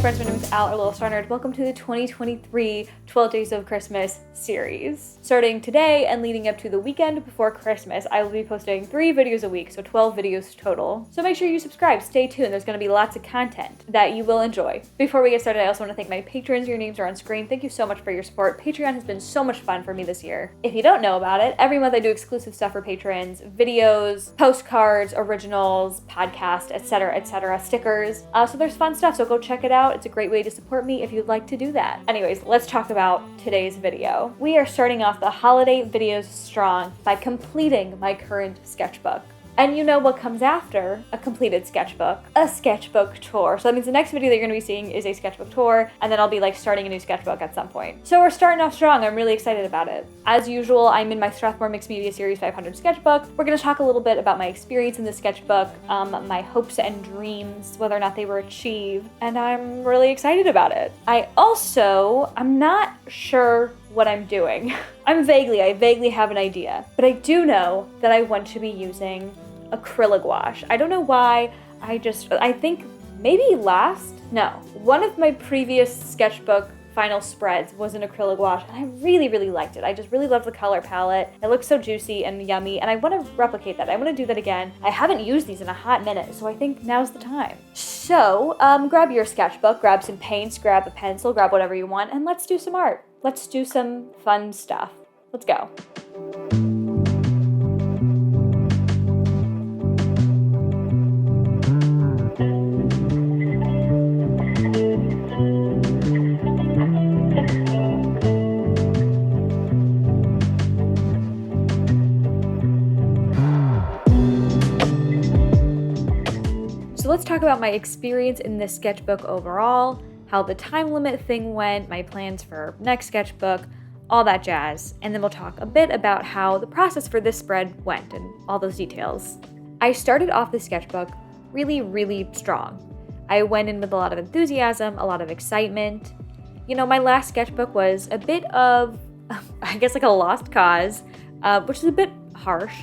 friends, my name is Lilstarnerd. Welcome to the 2023 12 Days of Christmas series. Starting today and leading up to the weekend before Christmas, I will be posting 3 videos a week, so 12 videos total. So make sure you subscribe, stay tuned, there's going to be lots of content that you will enjoy. Before we get started, I also want to thank my patrons. Your names are on screen. Thank you so much for your support. Patreon has been so much fun for me this year. If you don't know about it, every month I do exclusive stuff for patrons, videos, postcards, originals, podcasts, etc., stickers. So there's fun stuff, so go check it out. It's a great way to support me if you'd like to do that. Anyways, let's talk about today's video. We are starting off the holiday videos strong by completing my current sketchbook. And you know what comes after a completed sketchbook? A sketchbook tour. So that means the next video that you're gonna be seeing is a sketchbook tour, and then I'll be starting a new sketchbook at some point. So we're starting off strong. I'm really excited about it. As usual, I'm in my Strathmore Mixed Media Series 500 sketchbook. We're gonna talk a little bit about my experience in the sketchbook, my hopes and dreams, whether or not they were achieved, and I'm really excited about it. I'm not sure what I'm doing. I vaguely have an idea, but I do know that I want to be using acrylic gouache. I don't know why, I think maybe one of my previous sketchbook final spreads was an acrylic gouache, and I really liked it. I just really loved the color palette. It looks so juicy and yummy, and I want to replicate that. I want to do that again. I haven't used these in a hot minute, so I think now's the time. So, grab your sketchbook, grab some paints, grab a pencil, grab whatever you want, and let's do some art. Let's do some fun stuff. Let's go. So let's talk about my experience in this sketchbook overall, how the time limit thing went, my plans for next sketchbook, all that jazz, and then we'll talk a bit about how the process for this spread went and all those details. I started off the sketchbook really strong. I went in with a lot of enthusiasm, a lot of excitement. You know, my last sketchbook was a bit of, I guess, like a lost cause, which is a bit harsh.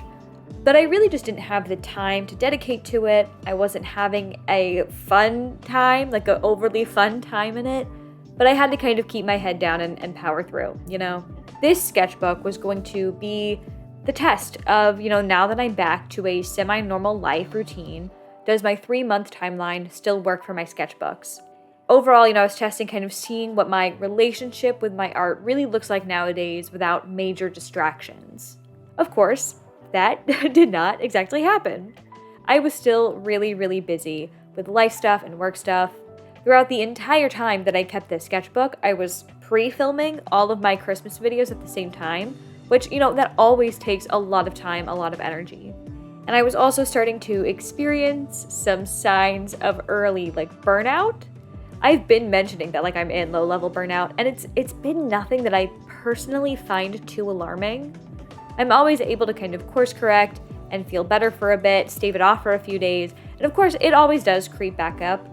But I really just didn't have the time to dedicate to it. I wasn't having a fun time, like an overly fun time in it. But I had to kind of keep my head down and power through, you know? This sketchbook was going to be the test of, now that I'm back to a semi-normal life routine, does my 3-month timeline still work for my sketchbooks? Overall, I was testing, kind of seeing what my relationship with my art really looks like nowadays without major distractions. Of course, that did not exactly happen. I was still really busy with life stuff and work stuff. Throughout the entire time that I kept this sketchbook, I was pre-filming all of my Christmas videos at the same time, which, that always takes a lot of time, a lot of energy. And I was also starting to experience some signs of early, burnout. I've been mentioning that, I'm in low-level burnout, and it's been nothing that I personally find too alarming. I'm always able to kind of course correct and feel better for a bit, stave it off for a few days, and of course it always does creep back up.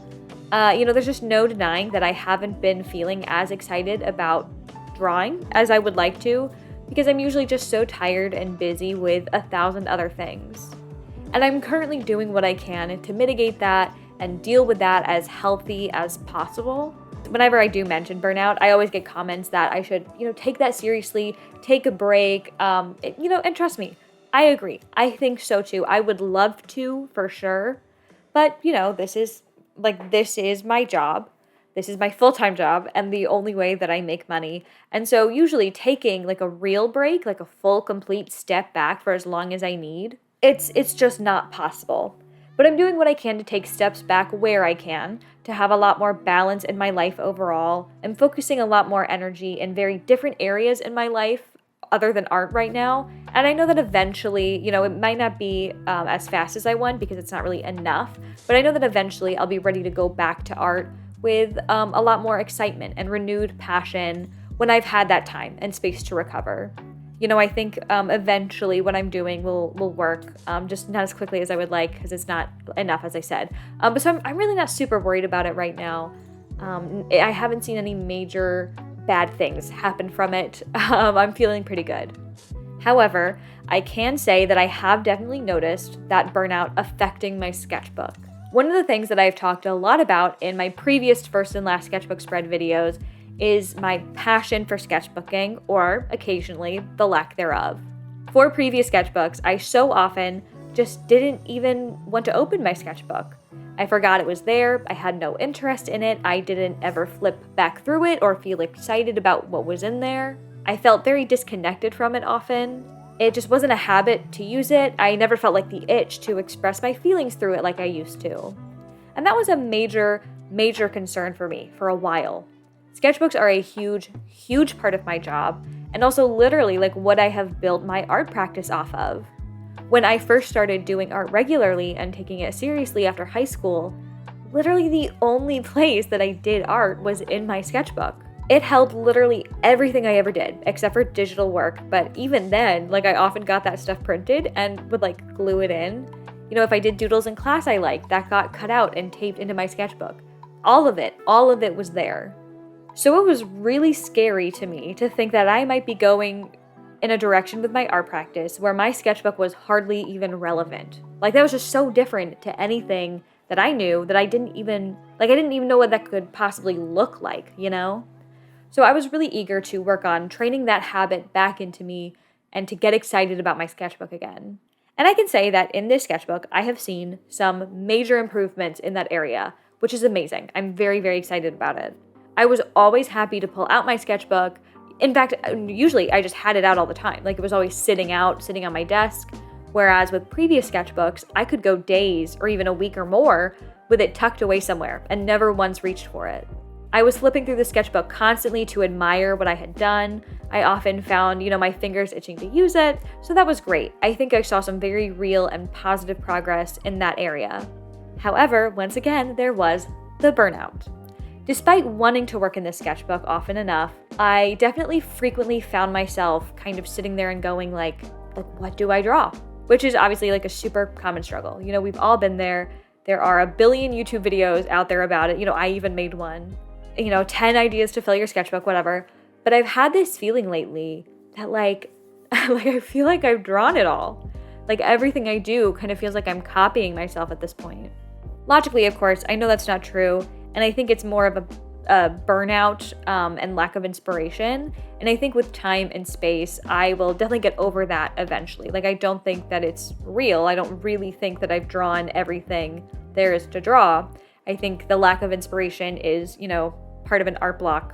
There's just no denying that I haven't been feeling as excited about drawing as I would like to, because I'm usually just so tired and busy with 1,000 other things. And I'm currently doing what I can to mitigate that and deal with that as healthy as possible. Whenever I do mention burnout, I always get comments that I should, take that seriously, take a break, and trust me, I agree. I think so too. I would love to, for sure. But, this is my job. This is my full-time job and the only way that I make money. And so usually taking a real break, a full, complete step back for as long as I need, it's just not possible. But I'm doing what I can to take steps back where I can, to have a lot more balance in my life overall. I'm focusing a lot more energy in very different areas in my life other than art right now. And I know that eventually, it might not be as fast as I want because it's not really enough, but I know that eventually I'll be ready to go back to art with a lot more excitement and renewed passion when I've had that time and space to recover. I think eventually what I'm doing will work, just not as quickly as I would like because it's not enough, as I said. But so I'm really not super worried about it right now. I haven't seen any major bad things happen from it. I'm feeling pretty good. However, I can say that I have definitely noticed that burnout affecting my sketchbook. One of the things that I've talked a lot about in my previous first and last sketchbook spread videos is my passion for sketchbooking, or occasionally the lack thereof. For previous sketchbooks, I so often just didn't even want to open my sketchbook. I forgot it was there, I had no interest in it, I didn't ever flip back through it or feel excited about what was in there. I felt very disconnected from it often. It just wasn't a habit to use it. I never felt like the itch to express my feelings through it like I used to. And that was a major concern for me for a while. Sketchbooks are a huge part of my job, and also literally like what I have built my art practice off of. When I first started doing art regularly and taking it seriously after high school, literally the only place that I did art was in my sketchbook. It held literally everything I ever did, except for digital work, but even then, like I often got that stuff printed and would like glue it in. You know, if I did doodles in class I liked, that got cut out and taped into my sketchbook. All of it was there. So it was really scary to me to think that I might be going in a direction with my art practice where my sketchbook was hardly even relevant. Like that was just so different to anything that I knew that I didn't even know what that could possibly look like, you know? So I was really eager to work on training that habit back into me and to get excited about my sketchbook again. And I can say that in this sketchbook, I have seen some major improvements in that area, which is amazing. I'm very excited about it. I was always happy to pull out my sketchbook. In fact, usually I just had it out all the time. Like it was always sitting on my desk. Whereas with previous sketchbooks, I could go days or even a week or more with it tucked away somewhere and never once reached for it. I was flipping through the sketchbook constantly to admire what I had done. I often found, my fingers itching to use it. So that was great. I think I saw some very real and positive progress in that area. However, once again, there was the burnout. Despite wanting to work in this sketchbook often enough, I definitely frequently found myself kind of sitting there and going like, what do I draw? Which is obviously like a super common struggle. We've all been there. There are a billion YouTube videos out there about it. I even made one. 10 ideas to fill your sketchbook, whatever. But I've had this feeling lately that like I feel like I've drawn it all. Like everything I do kind of feels like I'm copying myself at this point. Logically, of course, I know that's not true. And I think it's more of a burnout and lack of inspiration. And I think with time and space, I will definitely get over that eventually. Like, I don't think that it's real. I don't really think that I've drawn everything there is to draw. I think the lack of inspiration is, part of an art block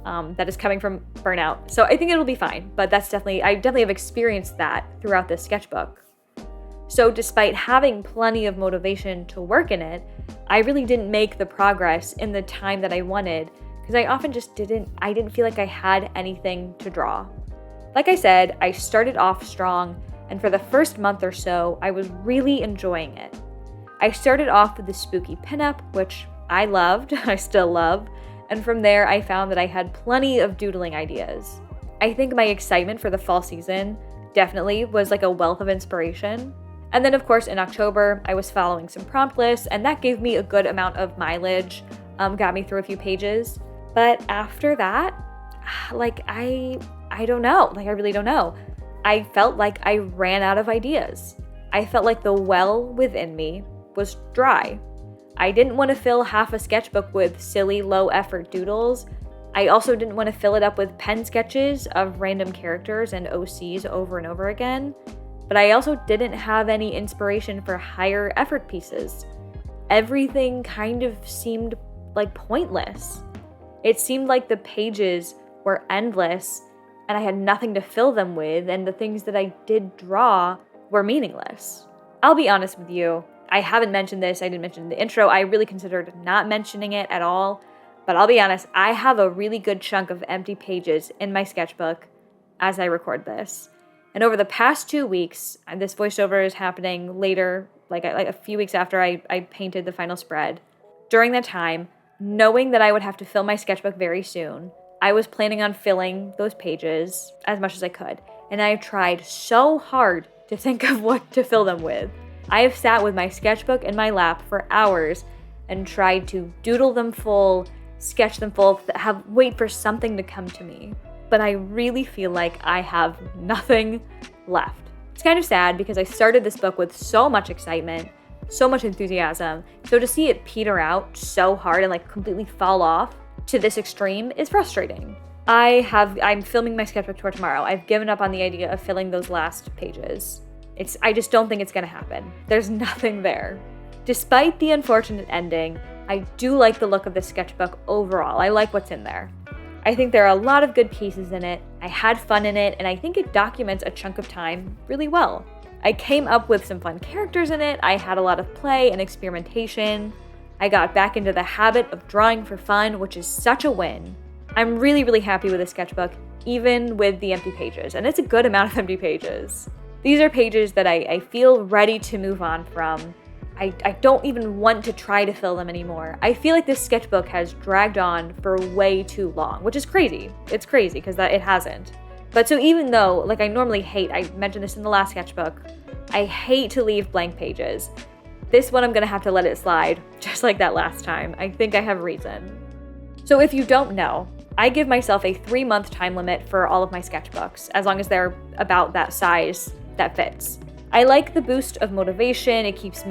that is coming from burnout. So I think it'll be fine. But I definitely have experienced that throughout this sketchbook. So despite having plenty of motivation to work in it, I really didn't make the progress in the time that I wanted because I often just didn't feel like I had anything to draw. Like I said, I started off strong, and for the first month or so, I was really enjoying it. I started off with the spooky pinup, which I loved, I still love, and from there I found that I had plenty of doodling ideas. I think my excitement for the fall season definitely was like a wealth of inspiration. And then, of course, in October, I was following some prompt lists, and that gave me a good amount of mileage, got me through a few pages. But after that, I don't know. I really don't know. I felt like I ran out of ideas. I felt like the well within me was dry. I didn't want to fill half a sketchbook with silly, low-effort doodles. I also didn't want to fill it up with pen sketches of random characters and OCs over and over again. But I also didn't have any inspiration for higher effort pieces. Everything kind of seemed like pointless. It seemed like the pages were endless and I had nothing to fill them with, and the things that I did draw were meaningless. I'll be honest with you, I haven't mentioned this, I didn't mention in the intro, I really considered not mentioning it at all, but I'll be honest, I have a really good chunk of empty pages in my sketchbook as I record this. And over the past 2 weeks, and this voiceover is happening later, like a few weeks after I painted the final spread. During that time, knowing that I would have to fill my sketchbook very soon, I was planning on filling those pages as much as I could. And I tried so hard to think of what to fill them with. I have sat with my sketchbook in my lap for hours and tried to doodle them full, sketch them full, wait for something to come to me. But I really feel like I have nothing left. It's kind of sad because I started this book with so much excitement, so much enthusiasm. So to see it peter out so hard and like completely fall off to this extreme is frustrating. I'm filming my sketchbook tour tomorrow. I've given up on the idea of filling those last pages. I just don't think it's gonna happen. There's nothing there. Despite the unfortunate ending, I do like the look of the sketchbook overall. I like what's in there. I think there are a lot of good pieces in it. I had fun in it, and I think it documents a chunk of time really well. I came up with some fun characters in it. I had a lot of play and experimentation. I got back into the habit of drawing for fun, which is such a win. I'm really, really happy with the sketchbook, even with the empty pages, and it's a good amount of empty pages. These are pages that I feel ready to move on from. I don't even want to try to fill them anymore. I feel like this sketchbook has dragged on for way too long, which is crazy. It's crazy because it hasn't. But so even though, like I normally hate, I mentioned this in the last sketchbook, I hate to leave blank pages. This one I'm gonna have to let it slide, just like that last time. I think I have reason. So if you don't know, I give myself a 3-month time limit for all of my sketchbooks, as long as they're about that size that fits. I like the boost of motivation. It keeps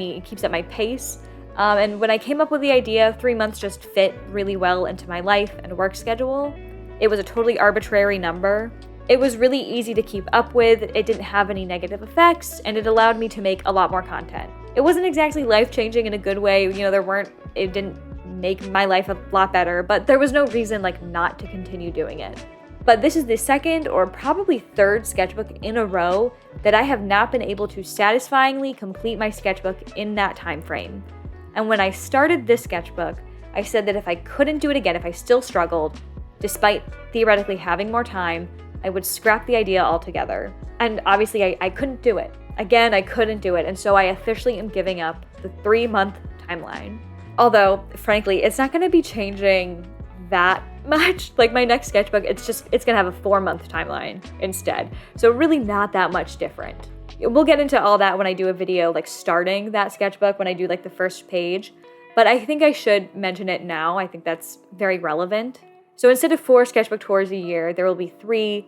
up my pace. And when I came up with the idea, 3 months just fit really well into my life and work schedule. It was a totally arbitrary number. It was really easy to keep up with. It didn't have any negative effects, and it allowed me to make a lot more content. It wasn't exactly life-changing in a good way. It didn't make my life a lot better, but there was no reason not to continue doing it. But this is the second or probably third sketchbook in a row that I have not been able to satisfyingly complete my sketchbook in that time frame. And when I started this sketchbook, I said that if I couldn't do it again, if I still struggled, despite theoretically having more time, I would scrap the idea altogether. And obviously I couldn't do it. Again, I couldn't do it, and so I officially am giving up the 3-month timeline. Although, frankly, it's not gonna be changing that much. Like my next sketchbook, it's gonna have a 4-month timeline instead. So really not that much different. We'll get into all that when I do a video starting that sketchbook, when I do the first page, but I think I should mention it now. I think that's very relevant. So instead of 4 sketchbook tours a year, there will be 3,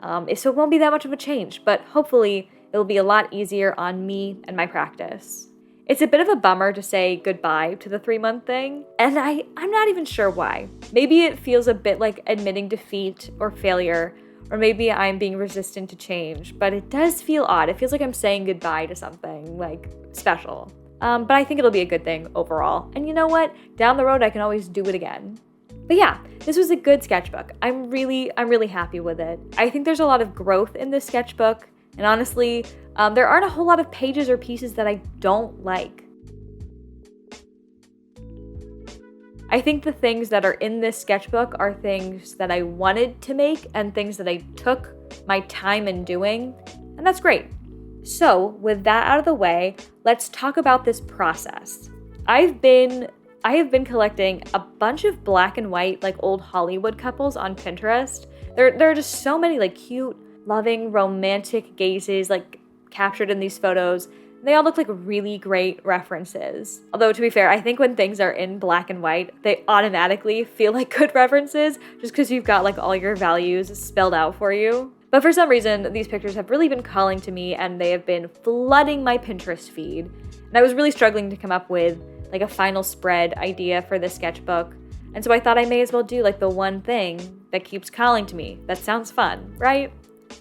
so it won't be that much of a change, but hopefully it'll be a lot easier on me and my practice. It's a bit of a bummer to say goodbye to the 3-month thing, and I'm not even sure why. Maybe it feels a bit like admitting defeat or failure, or maybe I'm being resistant to change, but it does feel odd. It feels like I'm saying goodbye to something special. But I think it'll be a good thing overall. And you know what? Down the road, I can always do it again. But yeah, this was a good sketchbook. I'm really happy with it. I think there's a lot of growth in this sketchbook, and honestly, there aren't a whole lot of pages or pieces that I don't like. I think the things that are in this sketchbook are things that I wanted to make and things that I took my time in doing, and that's great. So with that out of the way, let's talk about this process. I have been collecting a bunch of black and white old Hollywood couples on Pinterest. There are just so many cute, loving, romantic gazes captured in these photos. They all look like really great references. Although to be fair, I think when things are in black and white, they automatically feel like good references just because you've got all your values spelled out for you. But for some reason, these pictures have really been calling to me and they have been flooding my Pinterest feed. And I was really struggling to come up with a final spread idea for this sketchbook. And so I thought I may as well do the one thing that keeps calling to me. That sounds fun, right?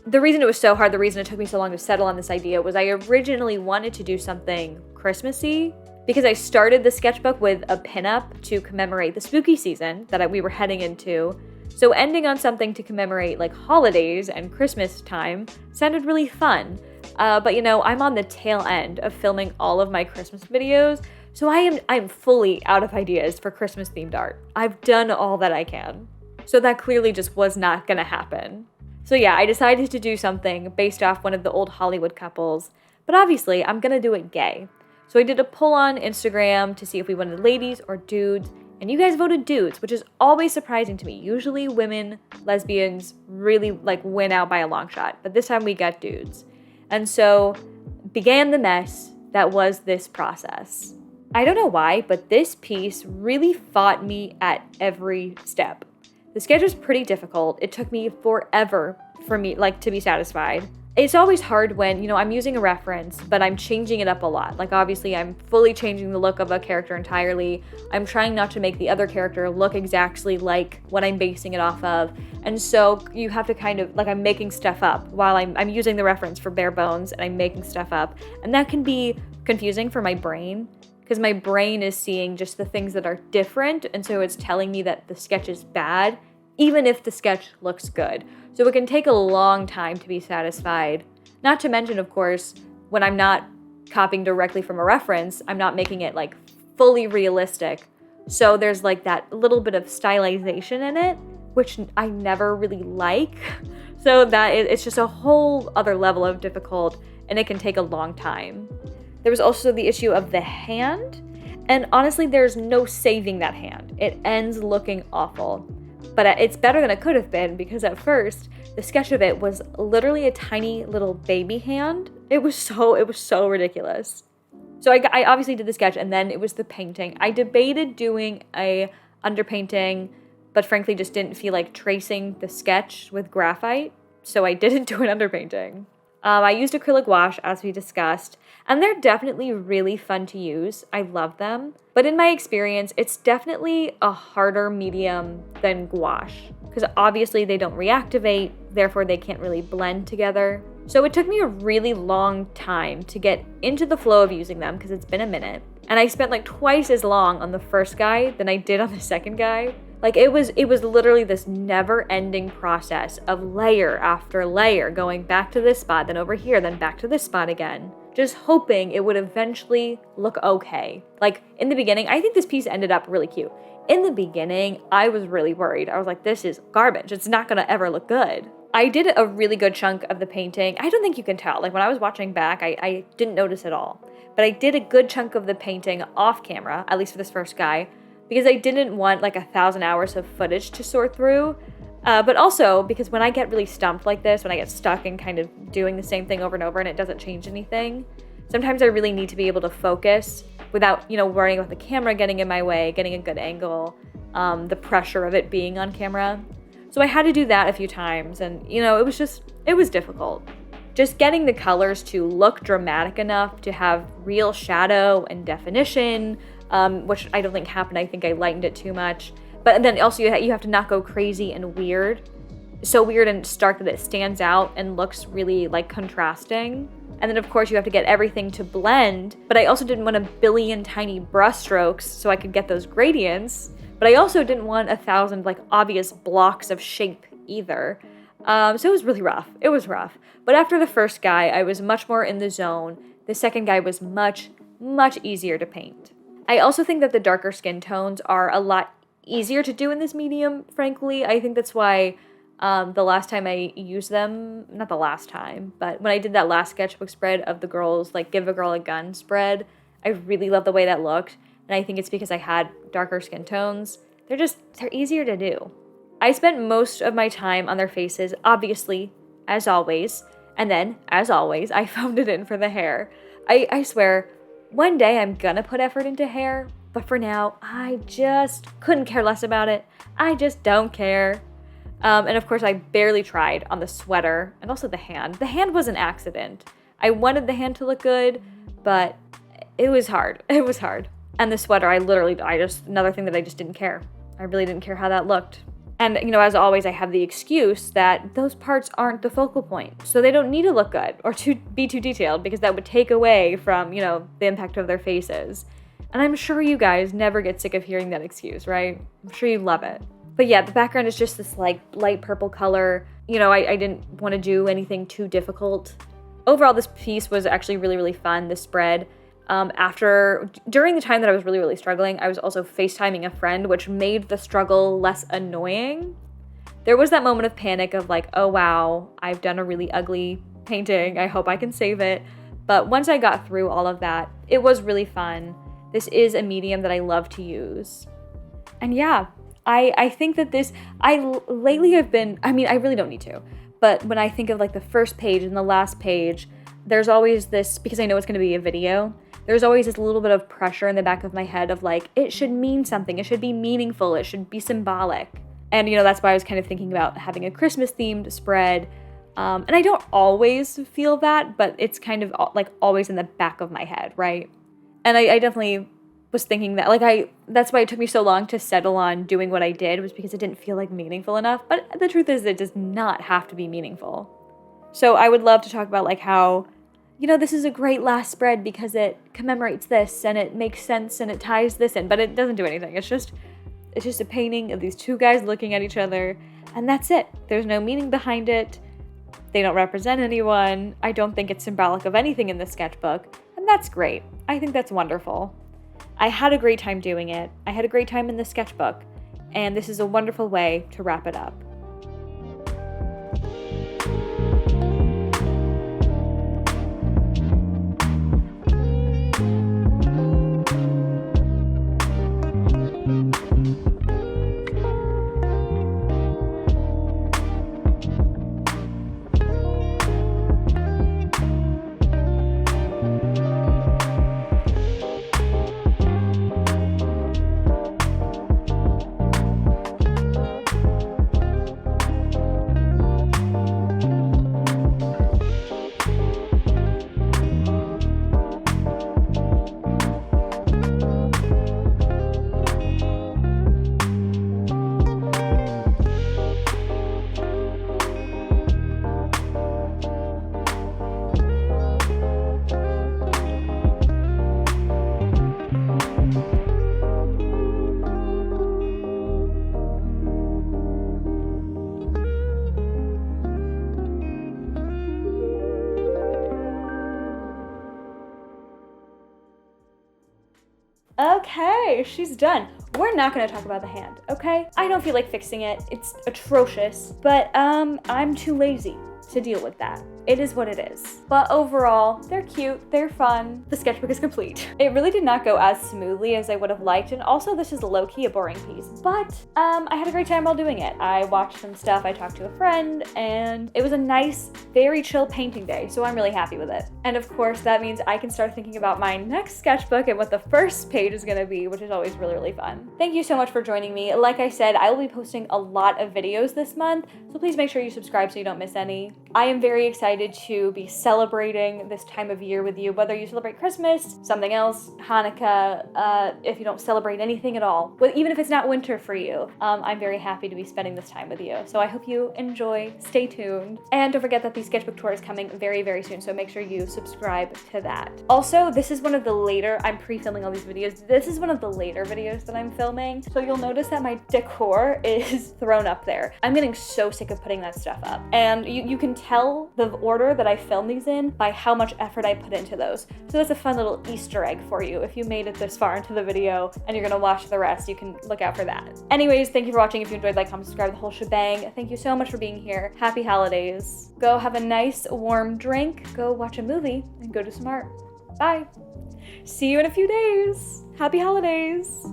The reason it was so hard, the reason it took me so long to settle on this idea was I originally wanted to do something Christmassy because I started the sketchbook with a pinup to commemorate the spooky season that we were heading into. So ending on something to commemorate holidays and Christmas time sounded really fun. But I'm on the tail end of filming all of my Christmas videos, so I'm fully out of ideas for Christmas themed art. I've done all that I can. So that clearly just was not gonna happen. So yeah, I decided to do something based off one of the old Hollywood couples, but obviously I'm gonna do it gay. So I did a poll on Instagram to see if we wanted ladies or dudes, and you guys voted dudes, which is always surprising to me. Usually women, lesbians really win out by a long shot, but this time we got dudes. And so began the mess that was this process. I don't know why, but this piece really fought me at every step. The sketch was pretty difficult. It took me forever for me to be satisfied. It's always hard when, I'm using a reference, but I'm changing it up a lot. Like, obviously, I'm fully changing the look of a character entirely. I'm trying not to make the other character look exactly like what I'm basing it off of. And so you have to kind of, like, I'm making stuff up while I'm using the reference for bare bones, and I'm making stuff up. And that can be confusing for my brain, because my brain is seeing just the things that are different, and so it's telling me that the sketch is bad, even if the sketch looks good. So it can take a long time to be satisfied. Not to mention, of course, when I'm not copying directly from a reference, I'm not making it like fully realistic. So there's like that little bit of stylization in it, which I never really like. So it's just a whole other level of difficult, and it can take a long time. There was also the issue of the hand, and honestly, there's no saving that hand. It ends looking awful. But it's better than it could have been, because at first, the sketch of it was literally a tiny little baby hand. It was so ridiculous. So I obviously did the sketch, and then it was the painting. I debated doing a underpainting, but frankly just didn't feel like tracing the sketch with graphite, so I didn't do an underpainting. I used acrylic wash, as we discussed, and they're definitely really fun to use. I love them. But in my experience, it's definitely a harder medium than gouache, because obviously they don't reactivate, therefore they can't really blend together. So it took me a really long time to get into the flow of using them, because it's been a minute. And I spent like twice as long on the first guy than I did on the second guy. Like, it was literally this never-ending process of layer after layer, going back to this spot, then over here, then back to this spot again, just hoping it would eventually look okay. Like, in the beginning, I think this piece ended up really cute. In the beginning, I was really worried. I was like, this is garbage. It's not gonna ever look good. I did a really good chunk of the painting. I don't think you can tell. Like, when I was watching back, I didn't notice at all. But I did a good chunk of the painting off camera, at least for this first guy, because I didn't want like 1,000 hours of footage to sort through. But also because when I get really stumped like this, when I get stuck in kind of doing the same thing over and over and it doesn't change anything, sometimes I really need to be able to focus without, worrying about the camera getting in my way, getting a good angle, the pressure of it being on camera. So I had to do that a few times, and it was difficult. Just getting the colors to look dramatic enough to have real shadow and definition, which I don't think happened. I think I lightened it too much. But then also you have to not go crazy and weird. So weird and stark that it stands out and looks really like contrasting. And then of course you have to get everything to blend, but I also didn't want a billion tiny brush strokes so I could get those gradients. But I also didn't want 1,000 like obvious blocks of shape either. So it was really rough. It was rough. But after the first guy, I was much more in the zone. The second guy was much, much easier to paint. I also think that the darker skin tones are a lot easier to do in this medium, frankly. I think that's why the last time I used them, not the last time, but when I did that last sketchbook spread of the girls, like Give a Girl a Gun spread, I really love the way that looked. And I think it's because I had darker skin tones. They're easier to do. I spent most of my time on their faces, obviously, as always. And then, as always, I phoned it in for the hair. I swear, one day I'm gonna put effort into hair, but for now, I just couldn't care less about it. I just don't care. And of course, I barely tried on the sweater and also the hand. The hand was an accident. I wanted the hand to look good, but it was hard. It was hard. And the sweater, another thing that I just didn't care. I really didn't care how that looked. And, as always, I have the excuse that those parts aren't the focal point. So they don't need to look good or to be too detailed, because that would take away from, the impact of their faces. And I'm sure you guys never get sick of hearing that excuse, right? I'm sure you love it. But yeah, the background is just this like light purple color. I didn't want to do anything too difficult. Overall, this piece was actually really, really fun, this spread. During the time that I was really, really struggling, I was also FaceTiming a friend, which made the struggle less annoying. There was that moment of panic of like, oh wow, I've done a really ugly painting. I hope I can save it. But once I got through all of that, it was really fun. This is a medium that I love to use. And yeah, I think that lately have been, I really don't need to, but when I think of like the first page and the last page, there's always this, because I know it's going to be a video, there's always this little bit of pressure in the back of my head of like, it should mean something, it should be meaningful, it should be symbolic. And that's why I was kind of thinking about having a Christmas themed spread. And I don't always feel that, but it's kind of like always in the back of my head, right? And I definitely was thinking that, like, that's why it took me so long to settle on doing what I did, was because it didn't feel like meaningful enough. But the truth is, it does not have to be meaningful. So I would love to talk about like how, this is a great last spread because it commemorates this and it makes sense and it ties this in, but it doesn't do anything. It's just a painting of these two guys looking at each other, and that's it. There's no meaning behind it. They don't represent anyone. I don't think it's symbolic of anything in the sketchbook, and that's great. I think that's wonderful. I had a great time doing it. I had a great time in the sketchbook, and this is a wonderful way to wrap it up. Okay, she's done. We're not gonna talk about the hand, okay? I don't feel like fixing it. It's atrocious, but I'm too lazy to deal with that. It is what it is. But overall, they're cute, they're fun. The sketchbook is complete. It really did not go as smoothly as I would have liked, and also this is low-key a boring piece, but I had a great time while doing it. I watched some stuff, I talked to a friend, and it was a nice, very chill painting day, so I'm really happy with it. And of course, that means I can start thinking about my next sketchbook and what the first page is gonna be, which is always really, really fun. Thank you so much for joining me. Like I said, I will be posting a lot of videos this month, so please make sure you subscribe so you don't miss any. I am very excited to be celebrating this time of year with you, whether you celebrate Christmas, something else, Hanukkah, if you don't celebrate anything at all, even if it's not winter for you, I'm very happy to be spending this time with you. So I hope you enjoy, stay tuned, and don't forget that the sketchbook tour is coming very, very soon, so make sure you subscribe to that. Also, this is one of the later, I'm pre-filming all these videos, this is one of the later videos that I'm filming, so you'll notice that my decor is thrown up there. I'm getting so sick of putting that stuff up, and you can tell the order that I film these in by how much effort I put into those. So that's a fun little Easter egg for you. If you made it this far into the video and you're gonna watch the rest, you can look out for that. Anyways, thank you for watching. If you enjoyed, like, comment, subscribe, the whole shebang. Thank you so much for being here. Happy holidays. Go have a nice warm drink, go watch a movie, and go do some art. Bye. See you in a few days. Happy holidays.